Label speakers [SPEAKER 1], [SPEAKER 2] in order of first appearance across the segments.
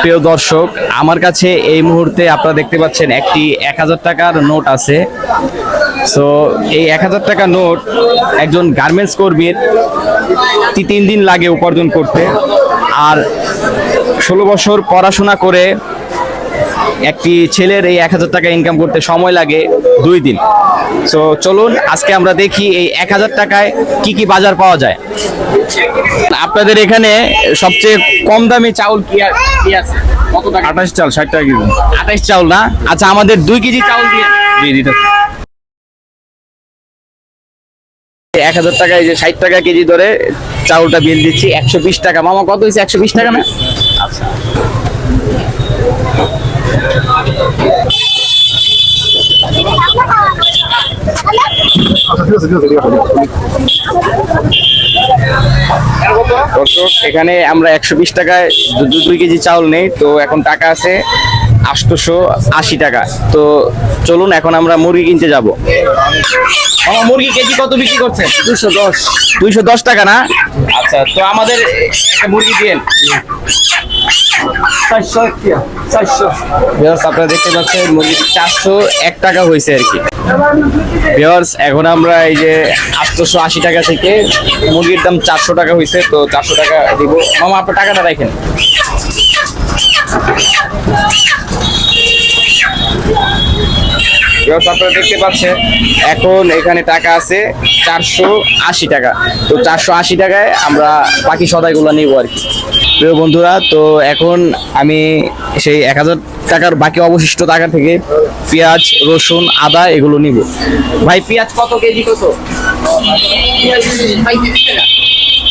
[SPEAKER 1] প্রিয় দর্শক, আমার কাছে এই মুহূর্তে আপনারা দেখতে পাচ্ছেন একটি 1000 টাকার নোট আছে। সো এই 1000 টাকা নোট একজন গার্মেন্টস কর্মীর 3 দিন লাগে উপার্জন করতে, আর 16 বছর পড়াশোনা করে একটি ছেলের এই 1000 টাকা ইনকাম করতে সময় লাগে 2 দিন। সো চলুন আজকে আমরা দেখি এই 1000 টাকায় কি কি বাজার পাওয়া যায়। আপনাদের এখানে সবচেয়ে কম দামি চাউল কি আছে? কত টাকা?
[SPEAKER 2] 28 চাল 60 টাকা কেজি।
[SPEAKER 1] 28 চাউল না? আচ্ছা, আমাদের 2 কেজি চাউল দিয়ে
[SPEAKER 2] দিতে
[SPEAKER 1] 1000 টাকায় যে 60 টাকা কেজি ধরে চাউলটা বিল দিচ্ছি। 120 টাকা। মামা কত হয়েছে? 120 টাকা না? আচ্ছা, দর্শক, এখানে আমরা 120 টাকায় 2 কেজি চাউল নেই, তো এখন টাকা আছে 880 টাকা। তো চলুন এখন আমরা মুরগি কিনতে যাব। আমার মুরগি কেজি কত বিক্রি করছেন? 210 টাকা না? আচ্ছা, তো আমাদের একটা মুরগি দিন। 400 আপনারা দেখতে পাচ্ছেন মুরগি 401 টাকা হয়েছে আর কি। ভিউয়ার্স, এখন আমরা এই যে 880 টাকা থেকে মুরগির দাম 400 টাকা হয়েছে, তো 400 টাকা দিব। মামা, আপনার টাকাটা রাখেন। আপনারা দেখতে পাচ্ছেন এখন এখানে টাকা আছে 480 টাকা। তো 480 টাকায় আমরা বাকি সদাইগুলো নিব আর কি। প্রিয় বন্ধুরা, তো এখন আমি সেই 1000 টাকার বাকি অবশিষ্ট টাকা থেকে পেঁয়াজ, রসুন, আদা এগুলো নিব। ভাই, পেঁয়াজ কত কেজি? কত?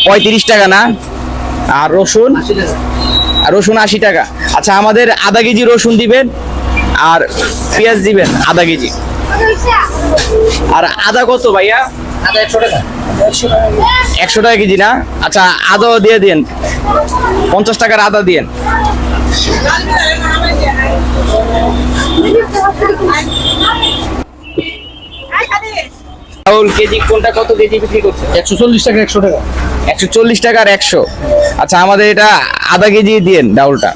[SPEAKER 1] 35 টাকা না? আর রসুন? রসুন 80 টাকা। আচ্ছা, আমাদের আধা কেজি রসুন দিবেন আর পেঁয়াজ দিবেন আধা কেজি। আর আদা কত ভাইয়া? আদা 100 টাকা। 100 টাকা কেজি না? আচ্ছা, আদাও দিয়ে দিন, 50 টাকার আদা দিন। চাউল কেজি কোনটা কত কেজি বিক্রি করছে?
[SPEAKER 2] 140 টাকা 100 টাকা।
[SPEAKER 1] 140 টাকা আর 100। আচ্ছা, আমাদের এটা আধা কেজি দিন ডাউলটা।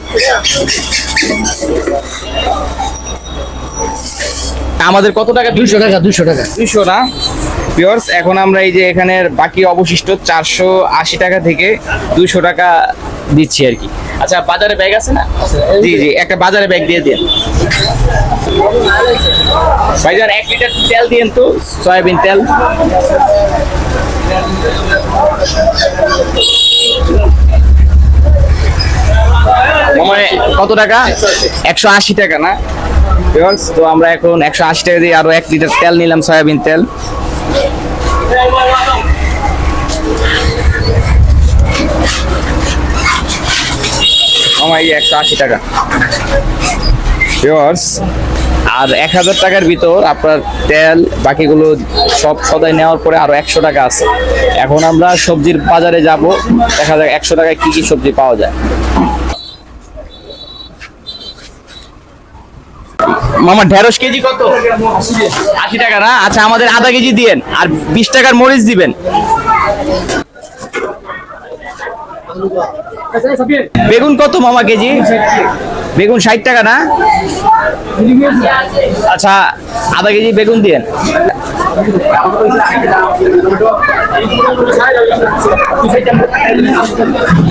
[SPEAKER 1] আমাদের কত টাকা?
[SPEAKER 2] 200 টাকা 200 টাকা।
[SPEAKER 1] 200 না? ভিউয়ার্স, এখন আমরা এই যে এখানের বাকি অবশিষ্ট 480 টাকা থেকে 200 টাকা দিচ্ছি আর কি। আচ্ছা, বাজারে ব্যাগ আছে না? জি জি, একটা বাজারে ব্যাগ দিয়ে দিন। ভাইজান 1 লিটার তেল দিন তো, সয়াবিন তেল। কত টাকা? 180 টাকা না? তো আমরা এখন 180 টাকা দিয়ে আরো 1 লিটার তেল নিলাম, সয়াবিন তেল। আমার এই 180 টাকা। আর 1000 টাকার ভিতর আপনার তেল বাকিগুলো সব সদাই নেওয়ার পরে আরো 100 টাকা আছে। এখন আমরা সবজির বাজারে যাব, দেখা যাক 100 টাকায় কি কি সবজি পাওয়া যায়। মামা, ঢেঁড়স কেজি কত? 80 টাকা না? আচ্ছা, আমাদের আধা কেজি দিয়েন আর 20 টাকার মরিচ দিবেন। বেগুন কত মামা কেজি? বেগুন 60 টাকা না? আচ্ছা, আধা কেজি বেগুন দিয়েন।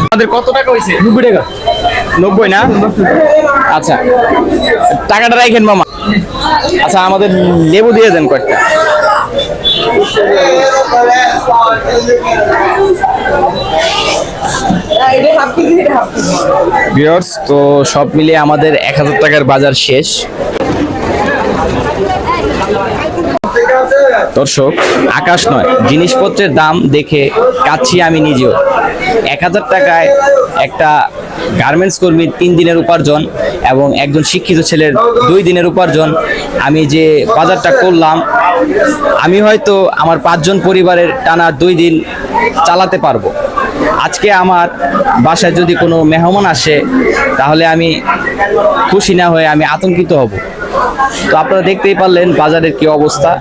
[SPEAKER 1] আমাদের কত টাকা হয়েছে?
[SPEAKER 2] 90 টাকা।
[SPEAKER 1] 90 না? আচ্ছা, টাকাটা রাখেন মামা। আচ্ছা, আমাদের লেবু দিয়ে দেন কয়েকটা। ভিউয়ার্স, তো সব মিলিয়ে আমাদের 1000 টাকার বাজার শেষ। দর্শক, আকাশ নয়, জিনিসপত্রের দাম দেখে কাচ্ছি আমি নিজেও। 1000 টাকায় একটা গার্মেন্টস কর্মীর 3 দিনের উপার্জন এবং একজন শিক্ষিত ছেলের 2 দিনের উপার্জন, আমি যে বাজারটা করলাম, আমি হয়তো আমার 5 জন পরিবারের টানা 2 দিন চালাতে পারবো। আজকে আমার বাসায় যদি কোনো মেহমান আসে, তাহলে আমি খুশি না হয়ে আমি আতঙ্কিত হব। তো আপনারা দেখতেই পারলেন বাজারের কি অবস্থা।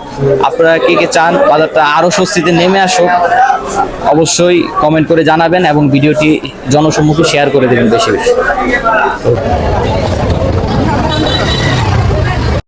[SPEAKER 1] আপনারা কে কে চান বাজারটা আরো স্বস্তিতে নেমে আসুক, অবশ্যই কমেন্ট করে জানাবেন এবং ভিডিওটি জনসম্মুখে শেয়ার করে দেবেন বেশি বেশি।